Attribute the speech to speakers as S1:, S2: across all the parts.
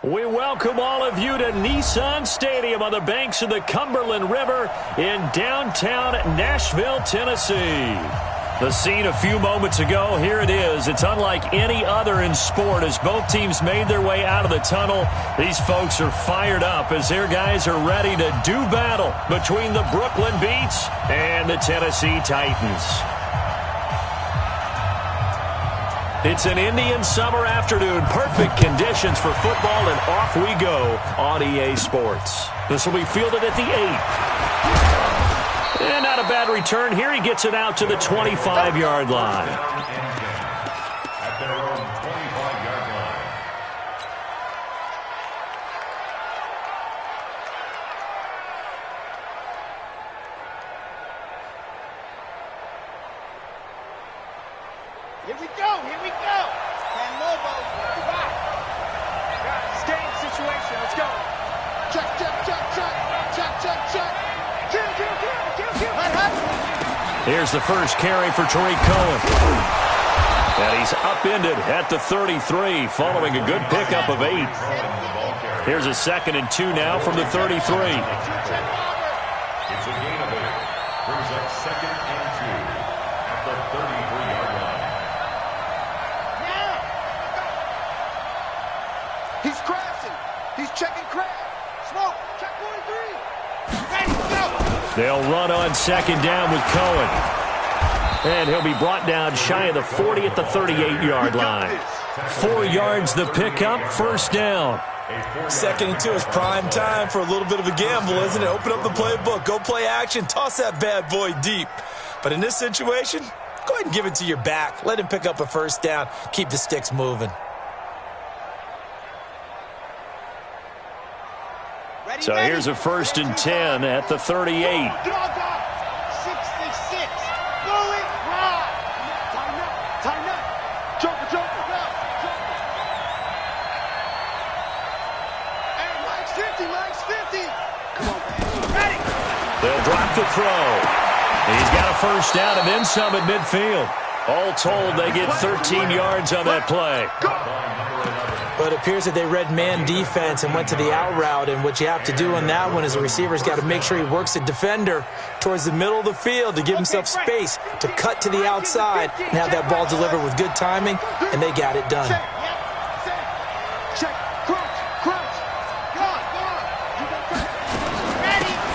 S1: We welcome all of you to Nissan Stadium on the banks of the Cumberland River in downtown Nashville, Tennessee. The scene a few moments ago, here it is. It's unlike any other in sport as both teams made their way out of the tunnel. These folks are fired up as their guys are ready to do battle between the Brooklyn Beats and the Tennessee Titans. It's an Indian summer afternoon. Perfect conditions for football, and off we go on EA Sports. This will be fielded at the 8. And not a bad return here. He gets it out to the 25-yard line.
S2: At their own 25-yard line.
S3: Here we go, here we go. And Lobo, goodbye. Game situation, let's go. Check, check, check, check, check, check, check. Kill, kill, kill, kill, kill.
S1: Here's the first carry for Tariq Cohen. And he's upended at the 33 following a good pickup of 8. Here's a 2nd and 2 now from the 33.
S2: It's a gain of 8. Brings up 2nd and 2 at the 33-yard line.
S3: He's crashing. He's checking crash. Smoke. Check 1-3. Ready, go.
S1: They'll run on 2nd down with Cohen. And he'll be brought down shy of the 40 at the 38-yard line. 4 yards the pickup, 1st down.
S4: 2nd and 2 is prime time for a little bit of a gamble, isn't it? Open up the playbook, go play action, toss that bad boy deep. But in this situation, go ahead and give it to your back. Let him pick up a 1st down. Keep the sticks moving.
S1: So here's a 1st and 10 at the 38.
S3: 66. Go it, ride. Time up. Joker, Joker, go. Hey, Mike's 50, Mike's 50. Come on, man. Ready.
S1: They'll drop the throw. He's got a 1st down and then some at midfield. All told, they get 13 yards on that play.
S4: But it appears that they read man defense and went to the out route, and what you have to do on that one is the receiver's got to make sure he works the defender towards the middle of the field to give himself space to cut to the outside and have that ball delivered with good timing, and they got it done.
S3: Check, crunch, crunch. Go on.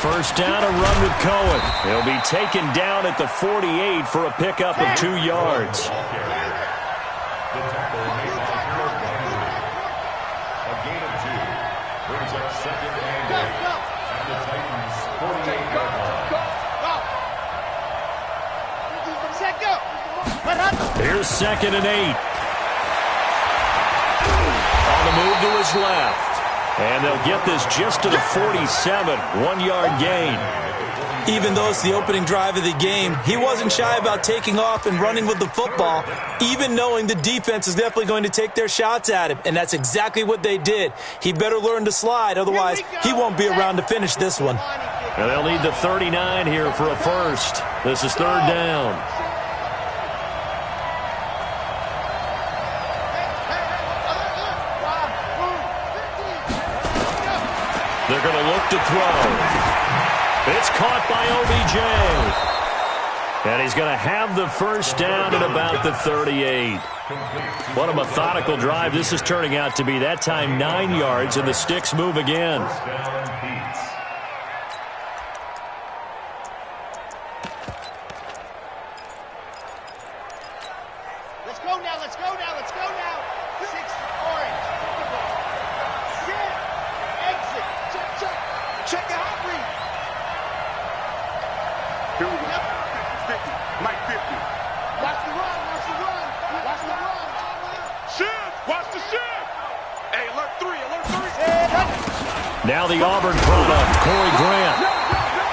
S1: 1st down, a run with Cohen. He'll be taken down at the 48 for a pickup of 2 yards.
S2: The tackle made by Harold Landry. A gain of 2. Brings up 2nd and 8 at the Titans' 48-yard line.
S1: Here's 2nd and 8. On the move to his left. And they'll get this just to the 47, 1-yard gain.
S4: Even though it's the opening drive of the game, he wasn't shy about taking off and running with the football, even knowing the defense is definitely going to take their shots at him, and that's exactly what they did. He better learn to slide, otherwise he won't be around to finish this one.
S1: And they'll need the 39 here for a 1st. This is 3rd down. They're going to look to throw. It's caught by OBJ. And he's going to have the 1st down at about the 38. What a methodical drive this is turning out to be. That time 9 yards, and the sticks move again.
S3: Let's go now, let's go now, let's go now. 6 orange. Sit. Exit. Check, check. Check the hot read. Here we go. 50. Mike 50. Watch the run, watch the run. Watch the run. Shift. Watch the shift. Hey, alert 3, alert 3.
S1: Now the Auburn product, Corey Grant.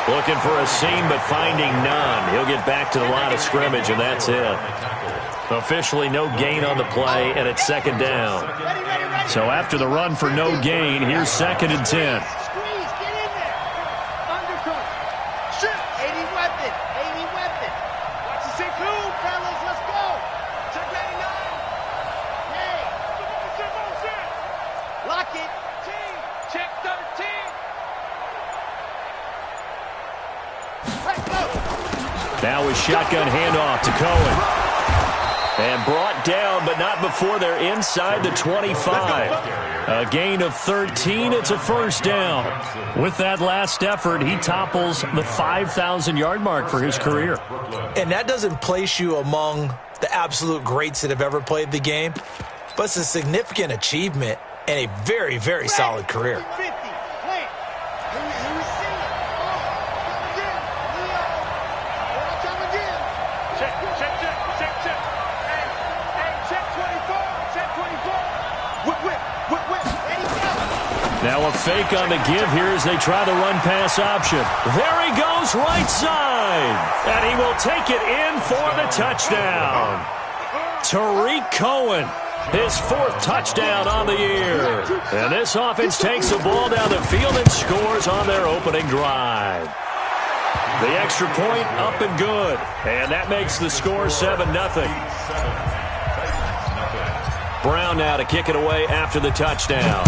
S1: Looking for a seam, but finding none. He'll get back to the line of scrimmage, and that's it. Officially no gain on the play, and it's 2nd down. So after the run for no gain, here's 2nd and 10.
S3: Squeeze, get in there. Undercut. Shift. 80 weapon. 80 weapon. Watch the same move, fellas. Let's go. Check 99. Hey. Lock it.
S1: a shotgun handoff to Cohen. And brought down, but not before they're inside the 25. A gain of 13. It's a first down. With that last effort, he topples the 5,000-yard mark for his career.
S4: And that doesn't place you among the absolute greats that have ever played the game, but it's a significant achievement and a very, very solid career.
S1: Now a fake on the give here as they try the run-pass option. There he goes, right side. And he will take it in for the touchdown. Tariq Cohen, his 4th touchdown on the year. And this offense takes the ball down the field and scores on their opening drive. The extra point up and good. And that makes the score 7-0. Brown now to kick it away after the touchdown.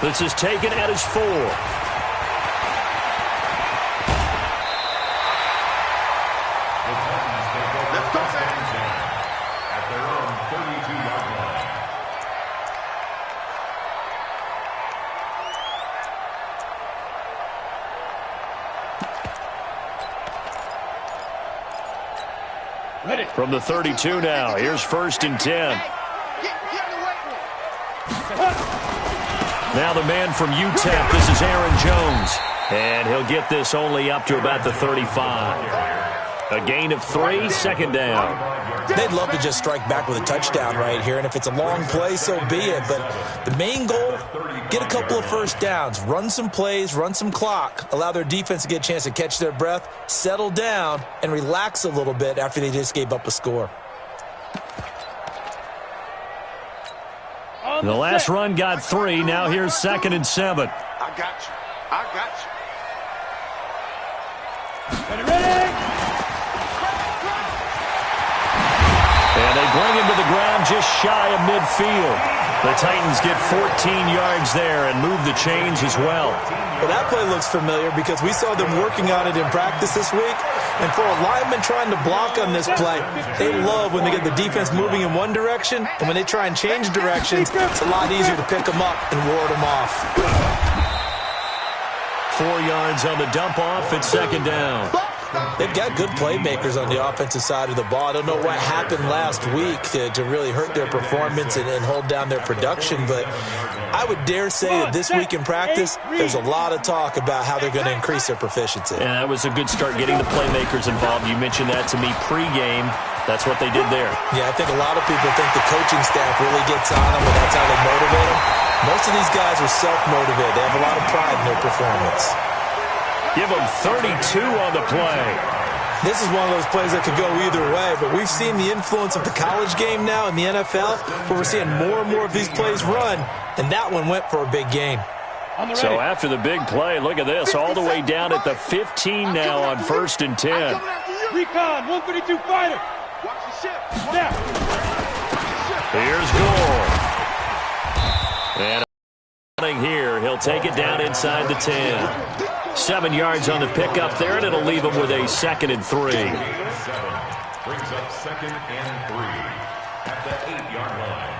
S1: This is taken at his 4.
S2: At their own 32-yard line.
S1: Ready. From the 32 now, here's 1st and 10. Now the man from UTEP, this is Aaron Jones. And he'll get this only up to about the 35. A gain of 3, 2nd down.
S4: They'd love to just strike back with a touchdown right here, and if it's a long play, so be it. But the main goal, get a couple of first downs, run some plays, run some clock, allow their defense to get a chance to catch their breath, settle down, and relax a little bit after they just gave up a score.
S1: The last run got 3. Now here's 2nd and 7.
S3: I got you. I got you.
S1: Ready? And they bring him to the ground just shy of midfield. The Titans get 14 yards there and move the chains as well.
S4: Well, that play looks familiar because we saw them working on it in practice this week. And for a lineman trying to block on this play, they love when they get the defense moving in one direction. And when they try and change directions, it's a lot easier to pick them up and ward them off.
S1: 4 yards on the dump off. It's 2nd down.
S4: They've got good playmakers on the offensive side of the ball. I don't know what happened last week to really hurt their performance and hold down their production, but I would dare say that this week in practice, there's a lot of talk about how they're going to increase their proficiency.
S1: And that was a good start getting the playmakers involved. You mentioned that to me pregame. That's what they did there.
S4: Yeah, I think a lot of people think the coaching staff really gets on them and that's how they motivate them. Most of these guys are self-motivated. They have a lot of pride in their performance.
S1: Give them 32 on the play.
S4: This is one of those plays that could go either way, but we've seen the influence of the college game now in the NFL, where we're seeing more and more of these plays run, and that one went for a big gain.
S1: So after the big play, look at this, all the way down at the 15 now on 1st and 10.
S5: Recon, 132 fighter.
S3: Watch the ship.
S5: Now.
S1: Here's Gore. And here, he'll take it down inside the 10. 7 yards on the pickup there, and it'll leave him with a 2nd and 3.
S2: Brings up 2nd and 3 at the 8-yard line.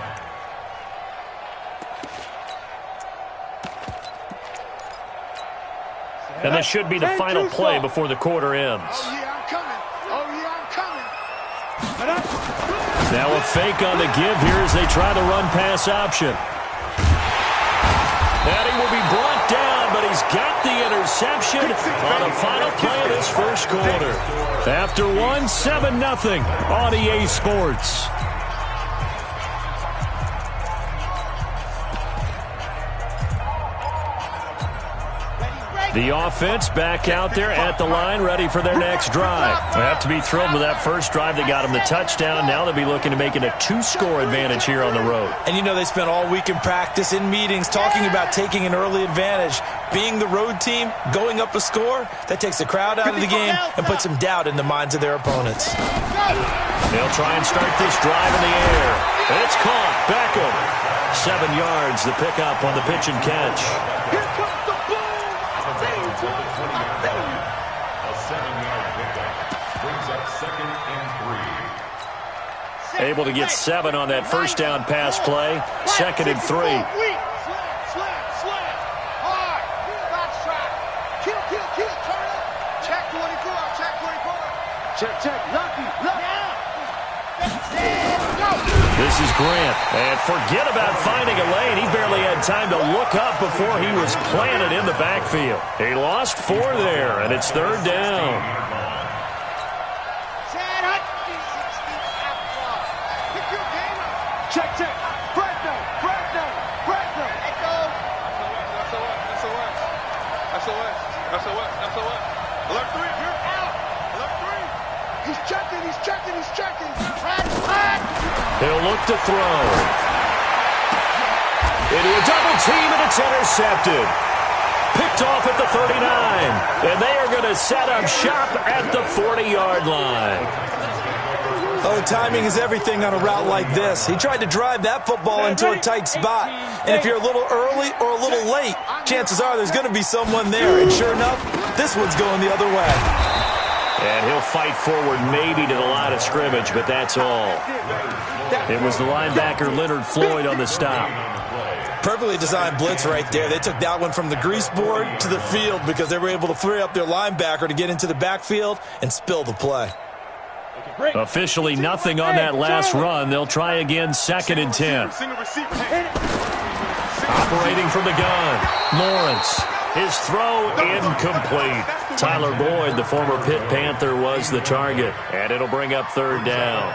S1: And this should be the final play before the quarter ends.
S3: Oh, yeah, I'm coming. Oh, yeah, I'm coming.
S1: Now a fake on the give here as they try the run-pass option. And he will be brought down, but he's got the interception on the final play of this first quarter. After one, 7-0 on EA Sports. The offense back out there at the line, ready for their next drive. They have to be thrilled with that first drive that got them the touchdown. Now they'll be looking to make it a 2-score advantage here on the road.
S4: And you know they spent all week in practice, in meetings, talking about taking an early advantage. Being the road team, going up a score, that takes the crowd out of the game and puts some doubt in the minds of their opponents.
S1: They'll try and start this drive in the air. And it's caught. Beckham. 7 yards, the pickup on the pitch and catch.
S3: Here comes the ball.
S2: At the 7-yard pickup. Brings up 2nd and 3.
S1: Able to get 7 on that first down pass play. 2nd and 3. This is Grant. And forget about finding a lane. He barely had time to look up before he was planted in the backfield. He lost 4 there, and it's 3rd down.
S3: Check. Fresno. SOS. Alert 3, you're out. Alert 3. He's checking.
S1: He'll look to throw. Into a double team, and it's intercepted. Picked off at the 39. And they are going to set up shop at the 40-yard line.
S4: Oh, timing is everything on a route like this. He tried to drive that football into a tight spot. And if you're a little early or a little late, chances are there's going to be someone there. And sure enough, this one's going the other way.
S1: And he'll fight forward maybe to the line of scrimmage, but that's all. It was the linebacker Leonard Floyd on the stop.
S4: Perfectly designed blitz right there. They took that one from the grease board to the field because they were able to free up their linebacker to get into the backfield and spill the play.
S1: Officially nothing on that last run. They'll try again, 2nd and 10. Operating from the gun, Lawrence. His throw incomplete. Tyler Boyd, the former Pitt Panther, was the target. And it'll bring up 3rd down.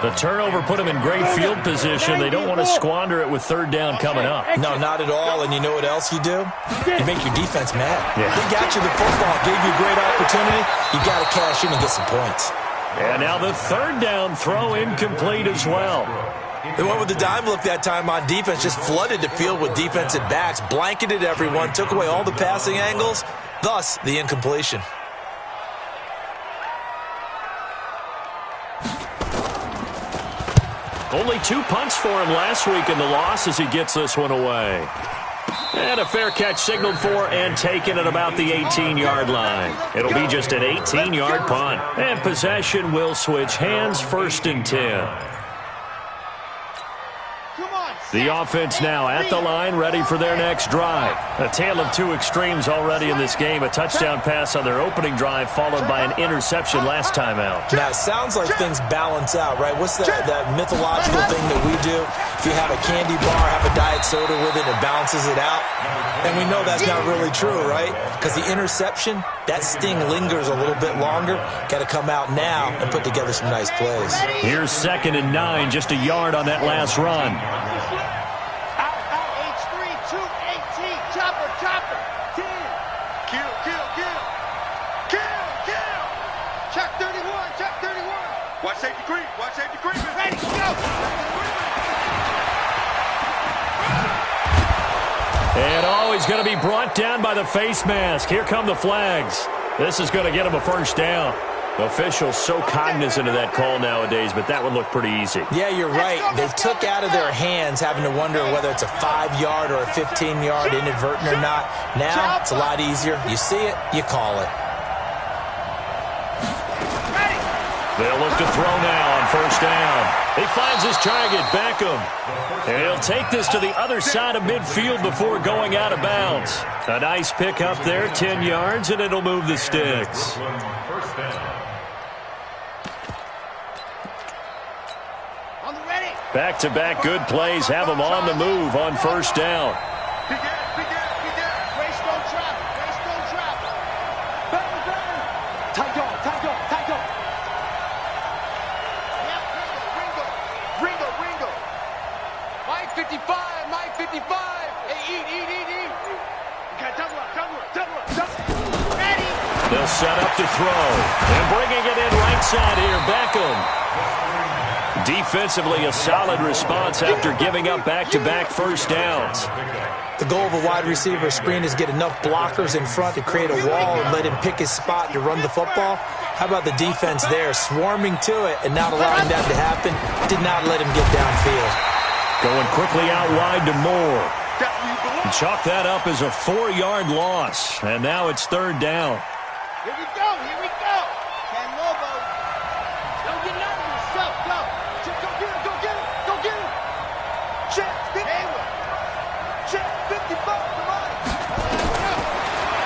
S1: The turnover put him in great field position. They don't want to squander it with 3rd down coming up.
S4: No, not at all. And you know what else you do? You make your defense mad.
S1: Yeah.
S4: They got you the football, gave you a great opportunity. You got to cash in and get some points.
S1: And now the 3rd down throw incomplete as well.
S4: They went with the dime look that time on defense, just flooded the field with defensive backs, blanketed everyone, took away all the passing angles, thus the incompletion.
S1: Only 2 punts for him last week in the loss as he gets this one away. And a fair catch signaled for and taken at about the 18-yard line. It'll be just an 18-yard punt. And possession will switch hands, 1st and 10. The offense now at the line, ready for their next drive. A tale of 2 extremes already in this game. A touchdown pass on their opening drive, followed by an interception last time out.
S4: Now, it sounds like things balance out, right? What's that mythological thing that we do? If you have a candy bar, have a diet soda with it, it balances it out. And we know that's not really true, right? Because the interception, that sting lingers a little bit longer. Got to come out now and put together some nice plays.
S1: Here's 2nd and 9, just a yard on that last run.
S3: Watch safety creep. Ready, go!
S1: And he's going to be brought down by the face mask. Here come the flags. This is going to get him a 1st down. Officials so cognizant of that call nowadays, but that one looked pretty easy.
S4: Yeah, you're right. They took out of their hands having to wonder whether it's a 5-yard or a 15-yard inadvertent or not. Now, it's a lot easier. You see it, you call it.
S1: They'll look to throw now on 1st down. He finds his target, Beckham. And he'll take this to the other side of midfield before going out of bounds. A nice pick up there, 10 yards, and it'll move the sticks. Back-to-back good plays have him on the move on 1st down. They'll set up to throw. And bringing it in right side here, Beckham. Defensively, a solid response after giving up back-to-back 1st downs.
S4: The goal of a wide receiver screen is get enough blockers in front to create a wall and let him pick his spot to run the football. How about the defense there, swarming to it and not allowing that to happen? Did not let him get downfield.
S1: Going quickly out wide to Moore. Chalk that up as a 4-yard loss. And now it's 3rd down.
S6: Here we go, here we go.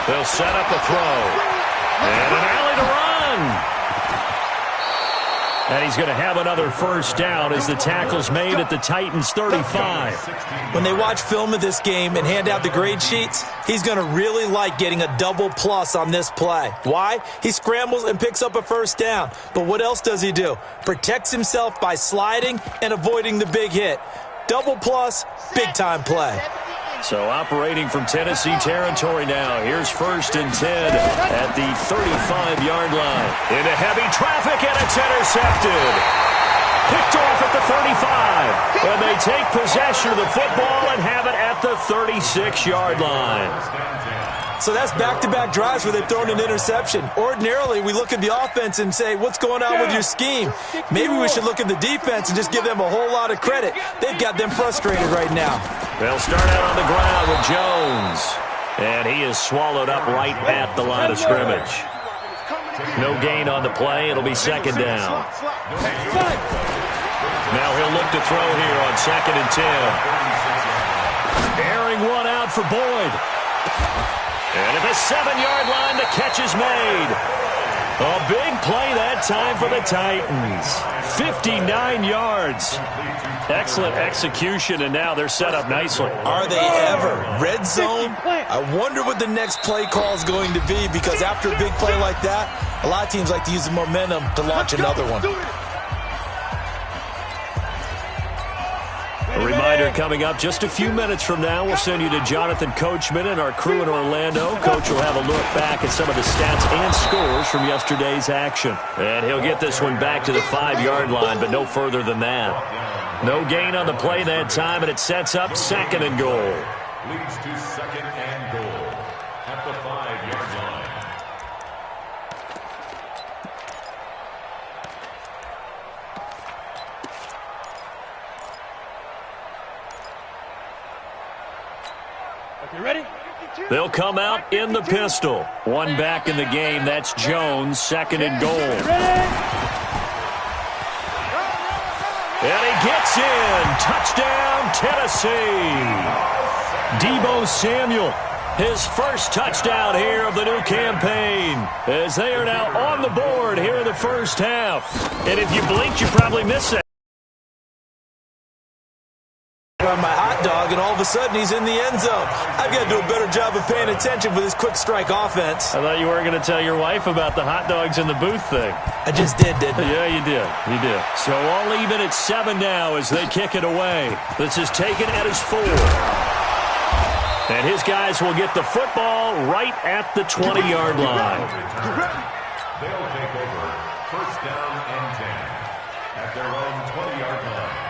S1: They'll set up a throw. And an alley to run. And he's going to have another first down as the tackle's made at the Titans' 35.
S4: When they watch film of this game and hand out the grade sheets, he's going to really like getting a double plus on this play. Why? He scrambles and picks up a first down. But what else does he do? Protects himself by sliding and avoiding the big hit. Double plus, big-time play.
S1: So operating from Tennessee territory now. Here's 1st and 10 at the 35-yard line. Into heavy traffic, and it's intercepted. Picked off at the 35. And they take possession of the football and have it at the 36-yard line.
S4: So that's back-to-back drives where they've thrown an interception. Ordinarily, we look at the offense and say, what's going on with your scheme? Maybe we should look at the defense and just give them a whole lot of credit. They've got them frustrated right now.
S1: They'll start out on the ground with Jones. And he is swallowed up right at the line of scrimmage. No gain on the play. It'll be 2nd down. Now he'll look to throw here on 2nd and 10. Airing one out for Boyd. And at the 7-yard line, the catch is made. A big play that time for the Titans. 59 yards. Excellent execution, and now they're set up nicely.
S4: Are they ever? Red zone? I wonder what the next play call is going to be, because after a big play like that, a lot of teams like to use the momentum to launch another one.
S1: A reminder coming up just a few minutes from now, we'll send you to Jonathan Coachman and our crew in Orlando. Coach will have a look back at some of the stats and scores from yesterday's action. And he'll get this one back to the 5-yard line, but no further than that. No gain on the play that time, and it sets up 2nd and goal.
S2: Leads to 2nd and goal at the 5-yard line.
S5: You ready?
S1: They'll come out in the pistol. One back in the game. That's Jones, 2nd and goal. And he gets in. Touchdown, Tennessee. Deebo Samuel, his first touchdown here of the new campaign, as they are now on the board here in the first half. And if you blinked, you probably missed it.
S4: On my hot dog, and all of a sudden he's in the end zone. I've got to do a better job of paying attention for this quick strike offense.
S1: I thought you weren't going to tell your wife about the hot dogs in the booth thing.
S4: I just did, didn't I?
S1: Yeah, you did. You did. So all even at 7 now as they kick it away. This is taken at his 4. And his guys will get the football right at the 20-yard line.
S2: They'll take over 1st down and 10 at their own 20-yard line.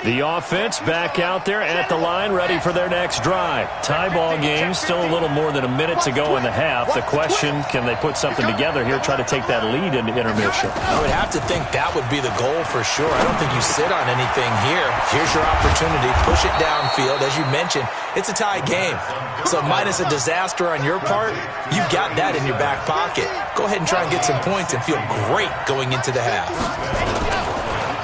S1: The offense back out there at the line, ready for their next drive. Tie ball game, still a little more than a minute to go in the half. The question, can they put something together here, try to take that lead into intermission?
S4: I would have to think that would be the goal for sure. I don't think you sit on anything here. Here's your opportunity. Push it downfield. As you mentioned, it's a tie game. So minus a disaster on your part, you've got that in your back pocket. Go ahead and try and get some points and feel great going into the half.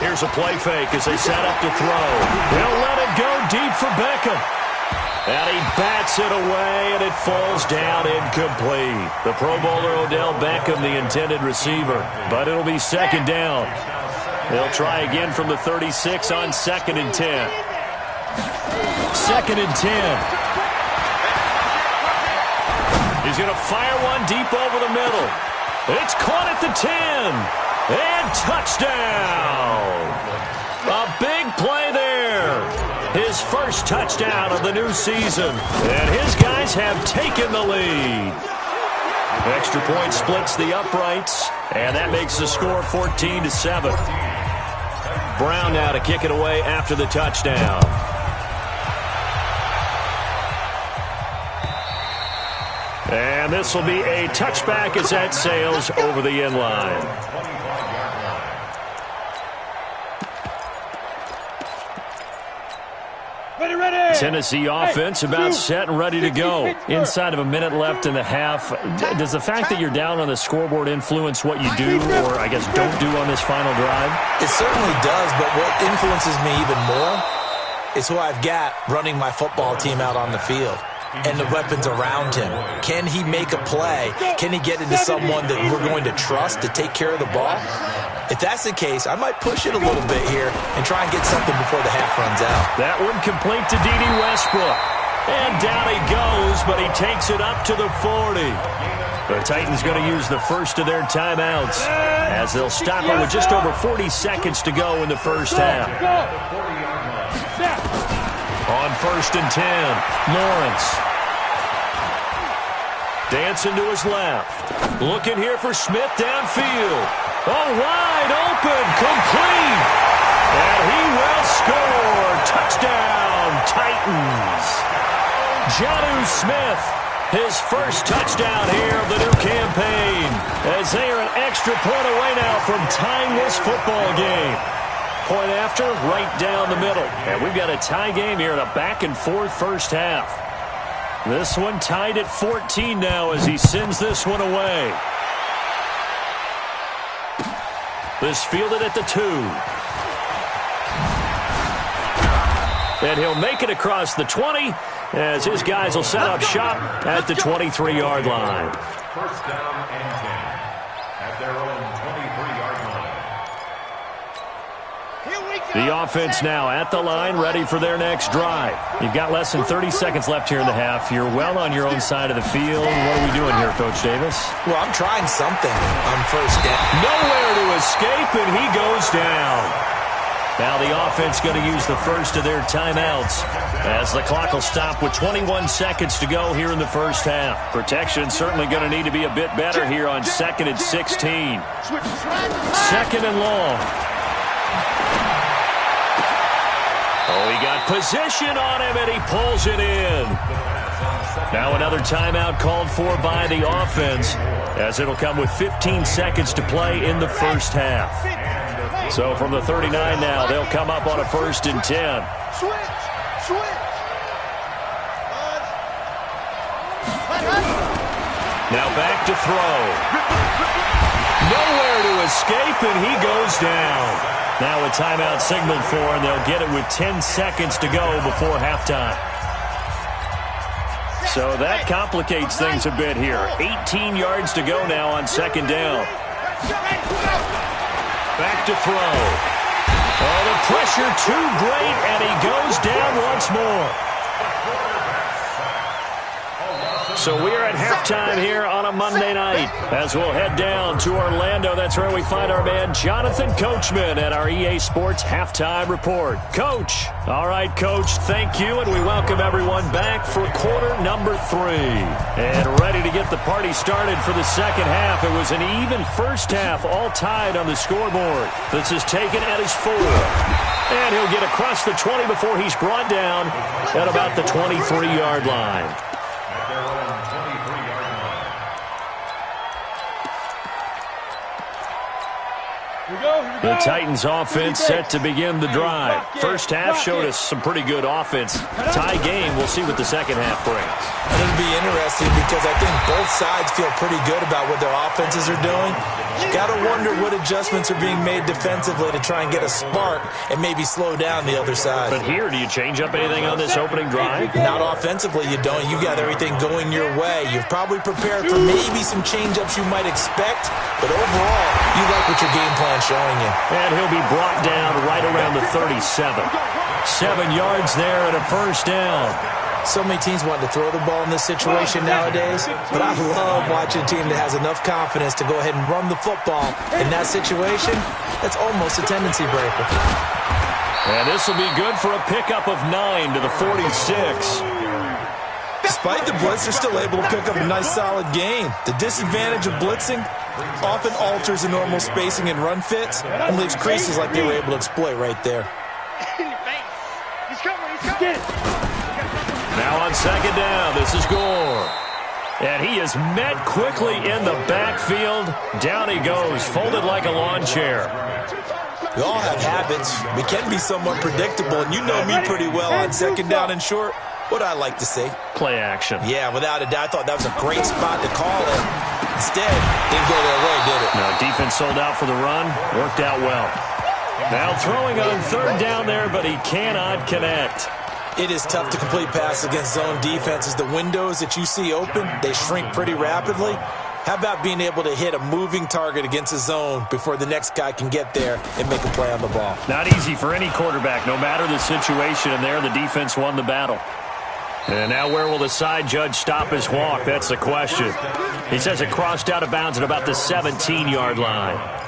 S1: Here's a play fake as they set up to throw. They'll let it go deep for Beckham. And he bats it away, and it falls down incomplete. The Pro Bowler Odell Beckham, the intended receiver. But it'll be 2nd down. They'll try again from the 36 on 2nd and 10. 2nd and 10. He's going to fire one deep over the middle. It's caught at the 10. And touchdown! A big play there. His first touchdown of the new season. And his guys have taken the lead. Extra point splits the uprights. And that makes the score 14-7. Brown now to kick it away after the touchdown. And this will be a touchback as that sails over the end line. Tennessee offense about set and ready to go. Inside of a minute left in the half. Does the fact that you're down on the scoreboard influence what you do, or I guess don't do on this final drive?
S4: It certainly does, but what influences me even more is who I've got running my football team out on the field and the weapons around him. Can he make a play? Can he get into someone that we're going to trust to take care of the ball? If that's the case, I might push it a little bit here and try and get something before the half runs out.
S1: That one complete to D.D. Westbrook. And down he goes, but he takes it up to the 40. The Titans going to use the first of their timeouts as they'll stop it with just over 40 seconds to go in the first half. On 1st and 10, Lawrence. Dancing to his left. Looking here for Smith downfield. Oh, wide open, complete. And he will score. Touchdown, Titans. Jonnu Smith, his first touchdown here of the new campaign, as they are an extra point away now from tying this football game. Point after, right down the middle. And we've got a tie game here in a back-and-forth first half. This one tied at 14 now as he sends this one away. This fielded at the 2. And he'll make it across the 20 as his guys will set up shop at the 23-yard line.
S2: First down and 10 at their own 23-yard line.
S1: The offense now at the line, ready for their next drive. You've got less than 30 seconds left here in the half. You're well on your own side of the field. What are we doing here, Coach Davis?
S4: Well, I'm trying something on first down.
S1: Nowhere to escape, and he goes down. Now the offense going to use the first of their timeouts as the clock will stop with 21 seconds to go here in the first half. Protection certainly going to need to be a bit better here on 2nd and 16. 2nd and long. Oh, he got position on him, and he pulls it in. Now another timeout called for by the offense as it'll come with 15 seconds to play in the first half. So from the 39 now, they'll come up on a 1st and 10. Now back to throw. Nowhere to escape, and he goes down. Now a timeout signaled for, and they'll get it with 10 seconds to go before halftime. So that complicates things a bit here. 18 yards to go now on 2nd down. Back to throw. Oh, the pressure too great, and he goes down once more. So we are at halftime here on a Monday night as we'll head down to Orlando. That's where we find our man Jonathan Coachman at our EA Sports Halftime Report. Coach. All right, Coach, thank you, and we welcome everyone back for quarter number 3. And ready to get the party started for the second half. It was an even first half, all tied on the scoreboard. This is taken at his 4. And he'll get across the 20 before he's brought down at about the 23-yard line. The Titans offense set to begin the drive. First half showed us some pretty good offense. Tie game, we'll see what the second half brings.
S4: And it'll be interesting because I think both sides feel pretty good about what their offenses are doing. Got to wonder what adjustments are being made defensively to try and get a spark and maybe slow down the other side.
S1: But here, do you change up anything on this opening drive?
S4: Not offensively, you don't. You got everything going your way. You've probably prepared for maybe some change-ups you might expect, but overall, you like what your game plan's showing you.
S1: And he'll be brought down right around the 37. 7 yards there and a first down.
S4: So many teams want to throw the ball in this situation nowadays, but I love watching a team that has enough confidence to go ahead and run the football. In that situation, that's almost a tendency breaker.
S1: And this will be good for a pickup of 9 to the 46.
S4: Despite the blitz, they're still able to pick up a nice solid gain. The disadvantage of blitzing often alters the normal spacing and run fits and leaves creases like they were able to exploit right there.
S1: Now on second down, this is Gore. And he is met quickly in the backfield. Down he goes, folded like a lawn chair.
S4: We all have habits. We can be somewhat predictable, and you know me pretty well on second down and short. What I like to say?
S1: Play action.
S4: Yeah, without a doubt, I thought that was a great spot to call it. Instead, didn't go their way, did it?
S1: No, defense sold out for the run. Worked out well. Now throwing on third down there, but he cannot connect.
S4: It is tough to complete passes against zone defenses. The windows that you see open, they shrink pretty rapidly. How about being able to hit a moving target against a zone before the next guy can get there and make a play on the ball?
S1: Not easy for any quarterback, no matter the situation, and there the defense won the battle. And now where will the side judge stop his walk? That's the question. He says it crossed out of bounds at about the 17-yard line.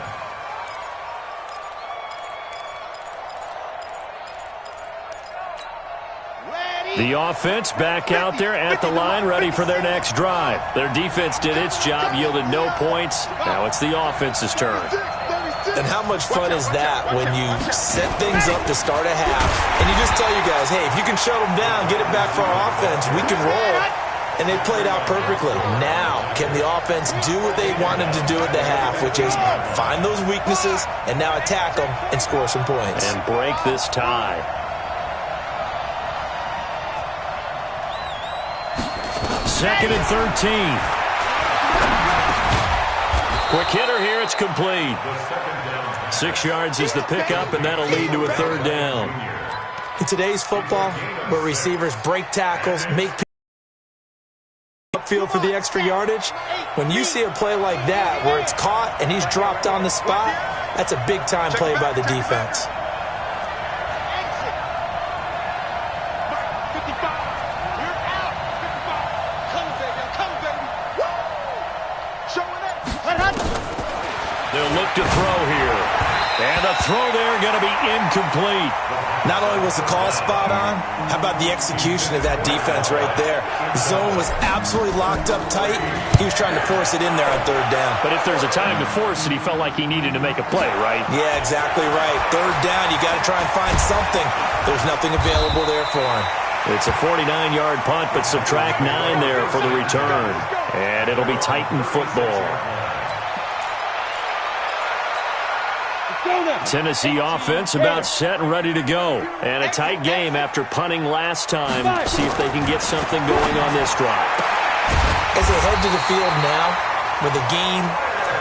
S1: The offense back out there at the line, ready for their next drive. Their defense did its job, yielded no points. Now it's the offense's turn.
S4: And how much fun is that when you set things up to start a half, and you just tell you guys, hey, if you can shut them down, get it back for our offense, we can roll. And they played out perfectly. Now, can the offense do what they wanted to do at the half, which is find those weaknesses and now attack them and score some points.
S1: And break this tie. Second and 13. Quick hitter here, it's complete. 6 yards is the pickup, and that'll lead to a third down.
S4: In today's football, where receivers break tackles, make upfield for the extra yardage, when you see a play like that where it's caught and he's dropped on the spot, that's a big-time play by the defense.
S1: They'll look to throw here. And the throw there going to be incomplete.
S4: Not only was the call spot on, how about the execution of that defense right there? The zone was absolutely locked up tight. He was trying to force it in there on third down.
S1: But if there's a time to force it, he felt like he needed to make a play, right?
S4: Yeah, exactly right. Third down, you got to try and find something. There's nothing available there for him.
S1: It's a 49-yard punt, but subtract 9 there for the return. And it'll be Titan football. Tennessee offense about set and ready to go. And a tight game after punting last time. See if they can get something going on this drive.
S4: As they head to the field now, with the game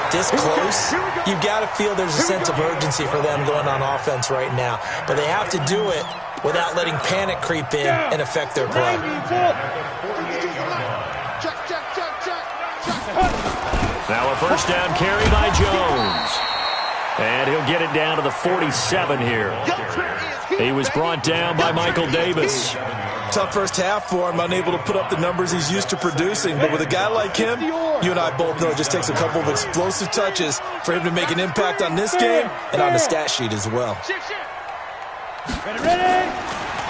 S4: this close, you've got to feel there's a sense of urgency for them going on offense right now. But they have to do it without letting panic creep in and affect their play.
S1: Now a first down carry by Jones. And he'll get it down to the 47 here. He was brought down by Michael Davis.
S4: Tough first half for him, unable to put up the numbers he's used to producing. But with a guy like him, you and I both know it just takes a couple of explosive touches for him to make an impact on this game and on the stat sheet as well.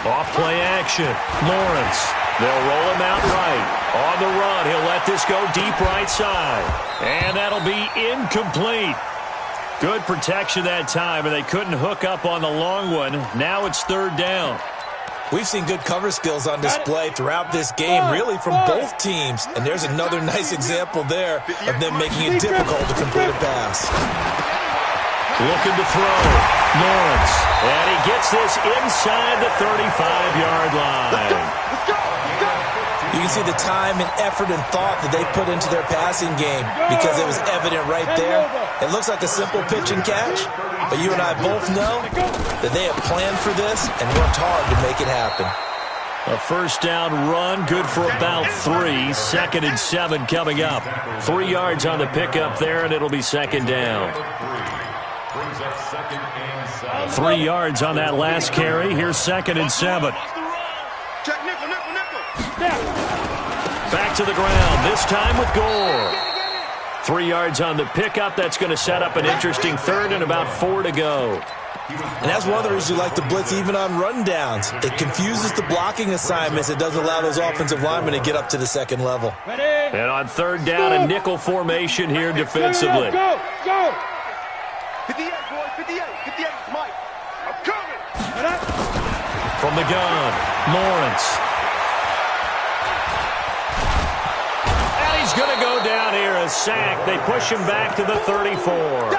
S1: Off play action. Lawrence. They'll roll him out right. On the run, he'll let this go deep right side. And that'll be incomplete. Good protection that time, and they couldn't hook up on the long one. Now it's third down.
S4: We've seen good cover skills on display throughout this game, really from both teams. And there's another nice example there of them making it difficult to complete a pass.
S1: Looking to throw. Lawrence. And he gets this inside the 35-yard line.
S4: You can see the time and effort and thought that they put into their passing game because it was evident right there. It looks like a simple pitch and catch, but you and I both know that they have planned for this and worked hard to make it happen.
S1: A first down run, good for about 3. Second and 7 coming up. 3 yards on the pickup there, and it'll be second down. 3 yards on that last carry. Here's second and 7. Back to the ground, this time with Gore. 3 yards on the pickup. That's going to set up an interesting third and about 4 to go.
S4: And that's one of the reasons you like to blitz even on rundowns. It confuses the blocking assignments. It doesn't allow those offensive linemen to get up to the second level.
S1: And on third down, a nickel formation here defensively.
S3: Go! 58, boy, 58, Mike. I'm coming.
S1: From the gun, Lawrence. And he's going to go down here, a sack. They push him back to the 34.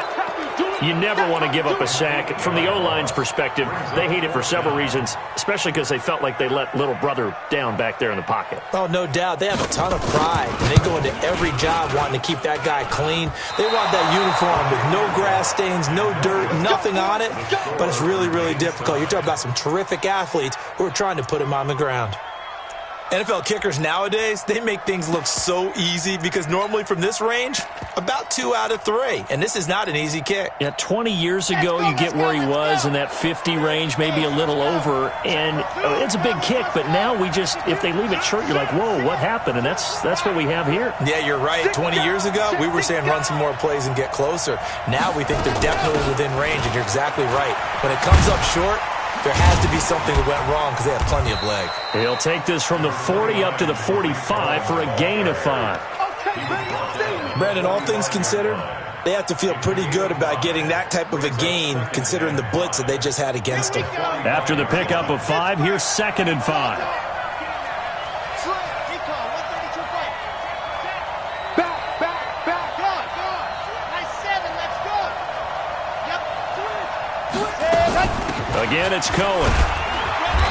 S1: You never want to give up a sack. From the O-line's perspective, they hate it for several reasons, especially because they felt like they let little brother down back there in the pocket.
S4: Oh, no doubt. They have a ton of pride, and they go into every job wanting to keep that guy clean. They want that uniform with no grass stains, no dirt, nothing on it, but it's really, really difficult. You're talking about some terrific athletes who are trying to put him on the ground. NFL kickers nowadays, they make things look so easy because normally from this range, about 2 out of 3. And this is not an easy kick.
S1: Yeah, 20 years ago, you get where he was in that 50 range, maybe a little over, and it's a big kick. But now we just, if they leave it short, you're like, whoa, what happened? And that's what we have here.
S4: Yeah, you're right. 20 years ago, we were saying run some more plays and get closer. Now we think they're definitely within range, and you're exactly right. When it comes up short, there has to be something that went wrong because they have plenty of leg.
S1: He'll take this from the 40 up to the 45 for a gain of 5.
S4: Brandon, all things considered, they have to feel pretty good about getting that type of a gain considering the blitz that they just had against them.
S1: After the pickup of 5, here's 2nd and 5. Again, it's Cohen.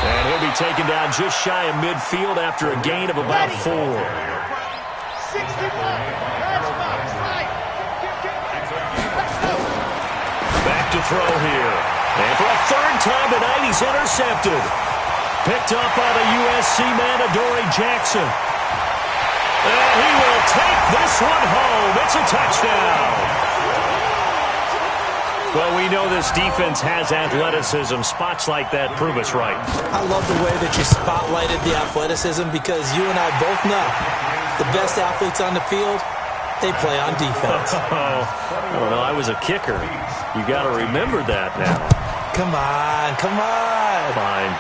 S1: And he'll be taken down just shy of midfield after a gain of about 4. Back to throw here. And for a 3rd time tonight, he's intercepted. Picked up by the USC man, Adoree Jackson. And he will take this one home. It's a touchdown. Well, we know this defense has athleticism. Spots like that prove us right.
S4: I love the way that you spotlighted the athleticism because you and I both know the best athletes on the field, they play on defense.
S1: I don't know. I was a kicker. You got to remember that now.
S4: Come on, come on.
S1: Fine.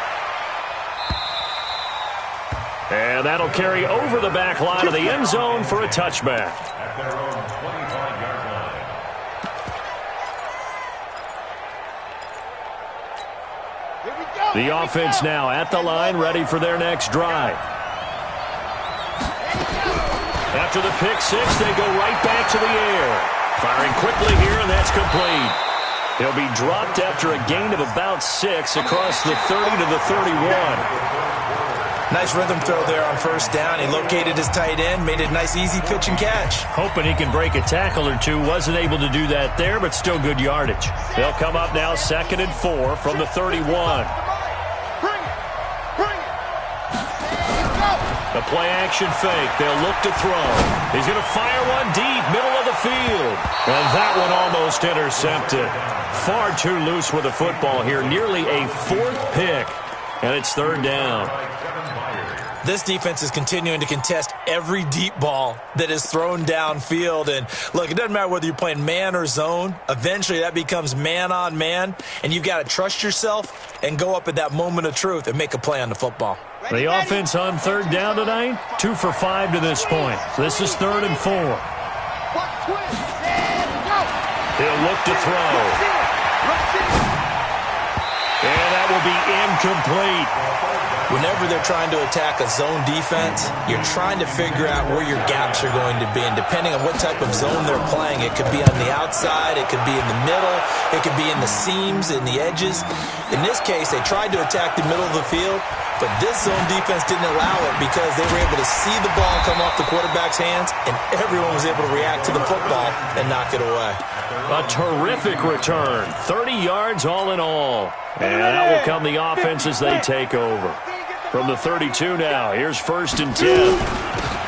S1: And that'll carry over the back line of the end zone for a touchback.
S2: At their own 25-yard line.
S1: The offense now at the line, ready for their next drive. After the pick 6, they go right back to the air. Firing quickly here, and that's complete. He'll be dropped after a gain of about 6 across the 30 to the 31.
S4: Nice rhythm throw there on 1st down. He located his tight end, made a nice easy pitch and catch.
S1: Hoping he can break a tackle or two. Wasn't able to do that there, but still good yardage. They'll come up now 2nd and 4 from the 31. The play-action fake. They'll look to throw. He's going to fire one deep, middle of the field. And that one almost intercepted. Far too loose with the football here. Nearly a 4th pick. And it's 3rd down.
S4: This defense is continuing to contest every deep ball that is thrown downfield. And look, it doesn't matter whether you're playing man or zone. Eventually, that becomes man on man. And you've got to trust yourself and go up at that moment of truth and make a play on the football.
S1: The offense on 3rd down tonight, 2 for 5 to this point. This is 3rd and 4. He'll look to throw. And that will be incomplete.
S4: Whenever they're trying to attack a zone defense, you're trying to figure out where your gaps are going to be. And depending on what type of zone they're playing, it could be on the outside, it could be in the middle, it could be in the seams, in the edges. In this case, they tried to attack the middle of the field, but this zone defense didn't allow it because they were able to see the ball come off the quarterback's hands, and everyone was able to react to the football and knock it away.
S1: A terrific return. 30 yards all in all. And that will come the offense as they take over. From the 32 now, here's 1st and 10.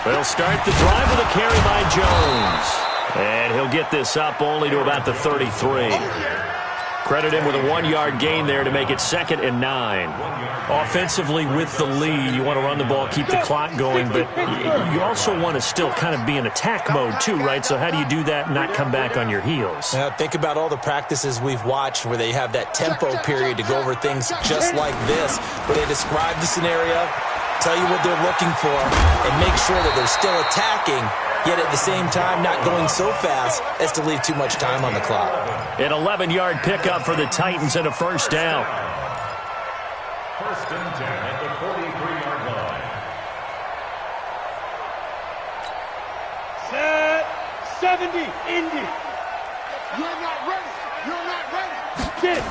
S1: They'll start the drive with a carry by Jones. And he'll get this up only to about the 33. Credit him with a 1-yard gain there to make it 2nd and 9. Offensively with the lead, you want to run the ball, keep the clock going, but you also want to still kind of be in attack mode too, right? So how do you do that and not come back on your heels?
S4: Think about all the practices we've watched where they have that tempo period to go over things just like this, where they describe the scenario, tell you what they're looking for, and make sure that they're still attacking, yet at the same time not going so fast as to leave too much time on the clock.
S1: An 11-yard pickup for the Titans and a 1st down.
S2: 1st and 10 at the 43-yard line.
S5: Set 70, Indy.
S3: You're not ready.
S5: Get it.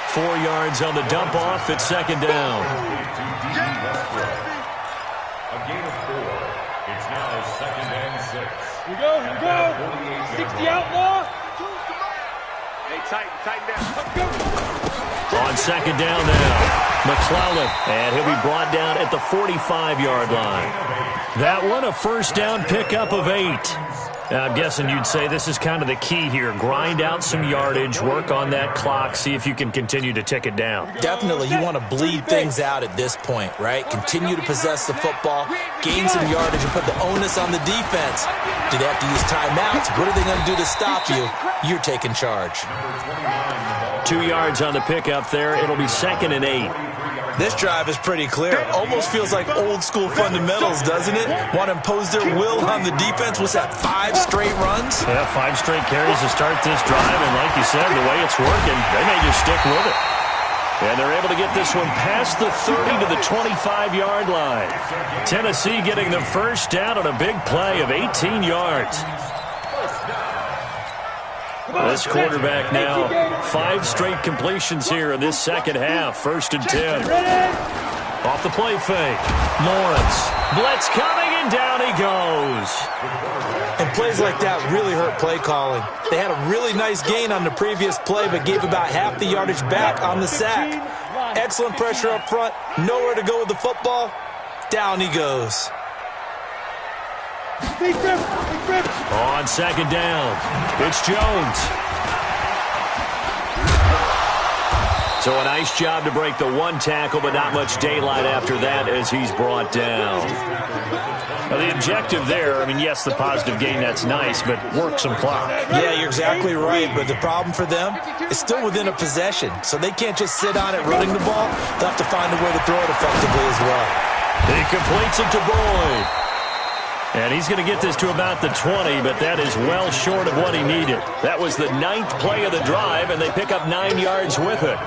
S1: 4 yards on the dump off at second down.
S2: A gain of 4. It's now 2nd and 6.
S5: Here we go, here we go. 60 outlaw.
S3: Hey, tighten down. Let's go.
S1: On second down now, McClellan, and he'll be brought down at the 45-yard line. That one, a first down pickup of 8. Now, I'm guessing you'd say this is kind of the key here. Grind out some yardage, work on that clock, see if you can continue to tick it down.
S4: Definitely, you want to bleed things out at this point, right? Continue to possess the football, gain some yardage, and put the onus on the defense. Do they have to use timeouts? What are they going to do to stop you? You're taking charge.
S1: 2 yards on the pickup there. It'll be 2nd and 8.
S4: This drive is pretty clear. Almost feels like old-school fundamentals, doesn't it? Want to impose their will on the defense. What's that, 5 straight runs?
S1: Yeah, 5 straight carries to start this drive, and like you said, the way it's working, they may just stick with it. And they're able to get this one past the 30 to the 25-yard line. Tennessee getting the first down on a big play of 18 yards. This quarterback now, 5 straight completions here in this second half. 1st and 10. Off the play fake. Lawrence. Blitz coming, and down he goes.
S4: And plays like that really hurt play calling. They had a really nice gain on the previous play, but gave about half the yardage back on the sack. Excellent pressure up front. Nowhere to go with the football. Down he goes.
S1: On second down, it's Jones. So a nice job to break the 1 tackle, but not much daylight after that as he's brought down. Now the objective there, I mean, yes, the positive gain, that's nice, but work some clock.
S4: Yeah, you're exactly right, but the problem for them is still within a possession, so they can't just sit on it running the ball. They'll have to find a way to throw it effectively as well.
S1: He completes it to Boyd. And he's going to get this to about the 20, but that is well short of what he needed. That was the 9th play of the drive, and they pick up 9 yards with it.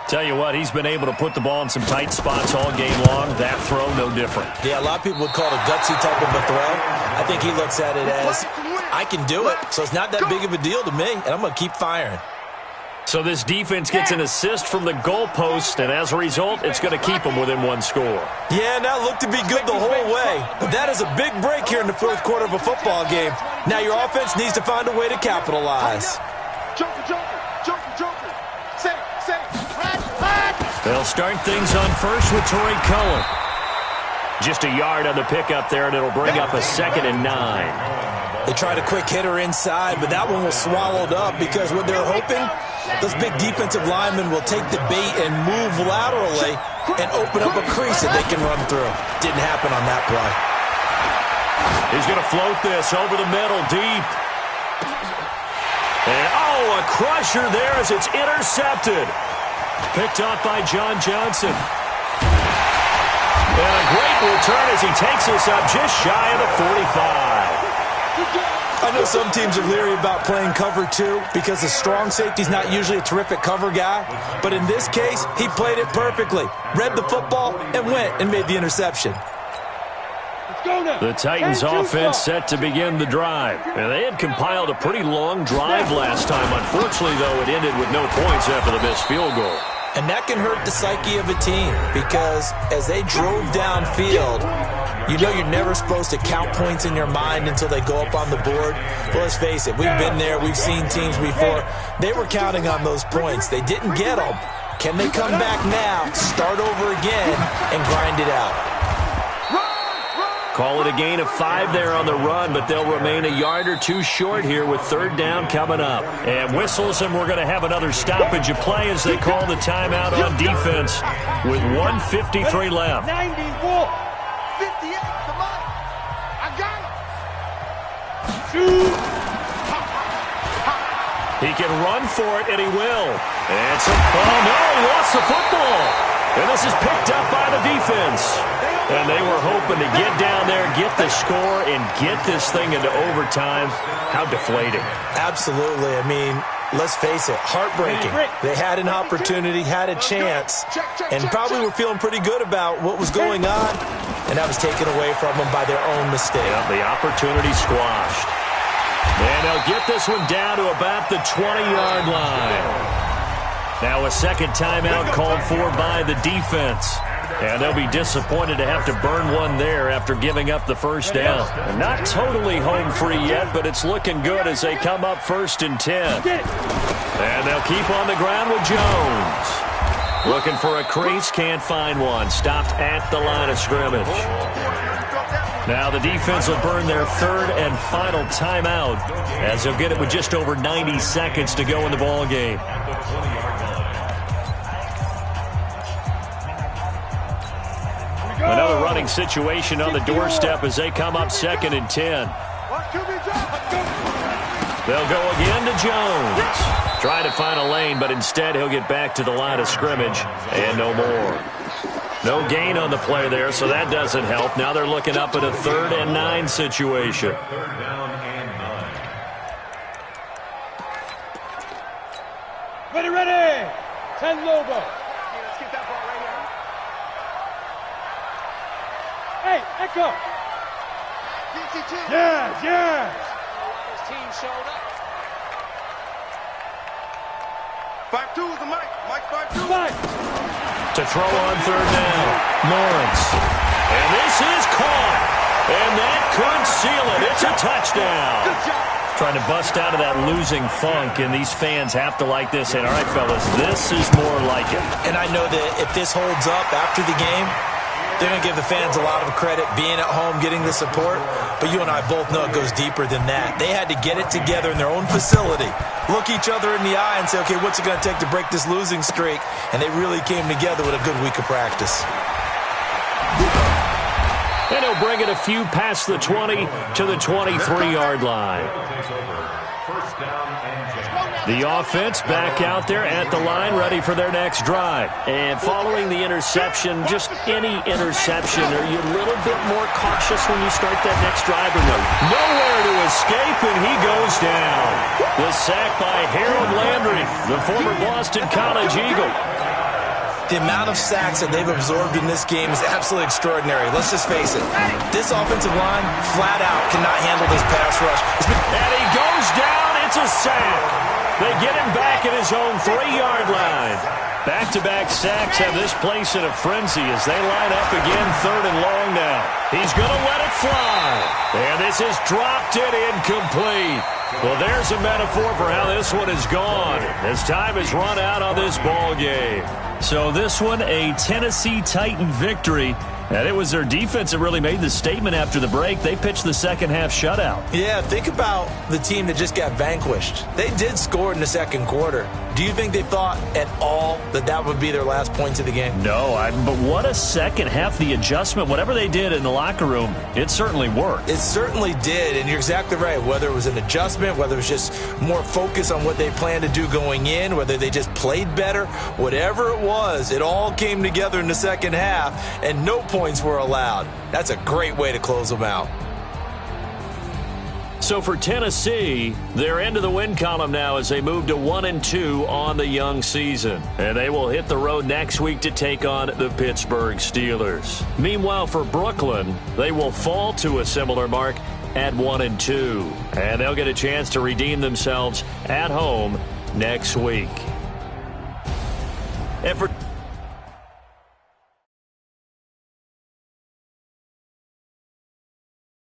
S1: Tell you what, he's been able to put the ball in some tight spots all game long. That throw, no different.
S4: Yeah, a lot of people would call it a gutsy type of a throw. I think he looks at it as, I can do it, so it's not that big of a deal to me, and I'm going to keep firing.
S1: So this defense gets an assist from the goalpost, and as a result, it's going to keep them within 1 score.
S4: Yeah, and that looked to be good the whole way. But that is a big break here in the 4th quarter of a football game. Now your offense needs to find a way to capitalize.
S1: They'll start things on first with Torrey Cohen. Just a yard on the pickup there, and it'll bring up a 2nd and 9.
S4: They tried a quick hitter inside, but that one was swallowed up because what they're hoping, those big defensive linemen will take the bait and move laterally and open up a crease that they can run through. Didn't happen on that play.
S1: He's going to float this over the middle, deep. And, oh, a crusher there as it's intercepted. Picked up by John Johnson. And a great return as he takes us up just shy of the 45.
S4: I know some teams are leery about playing cover 2 because the strong safety's not usually a terrific cover guy. But in this case, he played it perfectly. Read the football and went and made the interception.
S1: The Titans offense set to begin the drive. And they had compiled a pretty long drive last time. Unfortunately, though, it ended with no points after the missed field goal.
S4: And that can hurt the psyche of a team because as they drove downfield, you know you're never supposed to count points in your mind until they go up on the board. Well, let's face it, we've been there. We've seen teams before. They were counting on those points. They didn't get them. Can they come back now, start over again, and grind it out?
S1: Call it a gain of 5 there on the run, but they'll remain a yard or 2 short here with 3rd down coming up. And whistles, and we're going to have another stoppage of play as they call the timeout on defense with 1:53 left.
S5: 90, 58, come on. I got it.
S1: He can run for it, and he will. And some, oh no, he lost the football. And this is picked up by the defense. And they were hoping to get down there, get the score, and get this thing into overtime. How deflating.
S4: Absolutely. I mean, let's face it, heartbreaking. They had an opportunity, had a chance, and probably were feeling pretty good about what was going on, and that was taken away from them by their own mistake.
S1: Yeah, the opportunity squashed. And they'll get this one down to about the 20-yard line. Now a second timeout called for by the defense. And they'll be disappointed to have to burn one there after giving up the first down. And not totally home free yet, but it's looking good as they come up 1st and 10. And they'll keep on the ground with Jones. Looking for a crease, can't find one. Stopped at the line of scrimmage. Now the defense will burn their 3rd and final timeout as they'll get it with just over 90 seconds to go in the ball game. Another running situation on the doorstep as they come up 2nd and 10. They'll go again to Jones. Trying to find a lane, but instead he'll get back to the line of scrimmage and no more. No gain on the play there, so that doesn't help. Now they're looking up at a 3rd and 9 situation.
S2: 3rd down and 9.
S6: Ready. 10 Lobo. Let's get that ball right here. Hey, Echo. Yes. His team showed up.
S3: 5-2 is the mic. Mike 5-2.
S1: To throw on 3rd down, Lawrence. And this is caught. And that could seal it. It's a touchdown.
S3: Good job.
S1: Trying to bust out of that losing funk, and these fans have to like this. And all right, fellas, this is more like it.
S4: And I know that if this holds up after the game, they're going to give the fans a lot of credit being at home, getting the support. But you and I both know it goes deeper than that. They had to get it together in their own facility, look each other in the eye and say, okay, what's it going to take to break this losing streak? And they really came together with a good week of practice.
S1: And he'll bring it a few past the 20 to the 23-yard line. The offense back out there at the line, ready for their next drive. And following the interception, just any interception, are you a little bit more cautious when you start that next drive or no? Nowhere to escape, and he goes down. The sack by Harold Landry, the former Boston College Eagle.
S4: The amount of sacks that they've absorbed in this game is absolutely extraordinary. Let's just face it. This offensive line, flat out, cannot handle this pass rush.
S1: And he goes down. It's a sack. They get him back at his own 3-yard line. Back-to-back sacks have this place in a frenzy as they line up again 3rd and long now. He's going to let it fly. And this has dropped it incomplete. Well, there's a metaphor for how this one is gone as time has run out on this ball game. So this one, a Tennessee Titan victory. And it was their defense that really made the statement after the break. They pitched the second-half shutout.
S4: Yeah, think about the team that just got vanquished. They did score in the second quarter. Do you think they thought at all that that would be their last points of the game?
S1: No, but what a second half. The adjustment, whatever they did in the locker room, it certainly worked.
S4: It certainly did, and you're exactly right. Whether it was an adjustment, whether it was just more focus on what they planned to do going in, whether they just played better, whatever it was, it all came together in the second half, and no points were allowed. That's a great way to close them out.
S1: So for Tennessee, they're into the win column now as they move to 1-2 on the young season. And they will hit the road next week to take on the Pittsburgh Steelers. Meanwhile, for Brooklyn, they will fall to a similar mark at 1-2. And they'll get a chance to redeem themselves at home next week.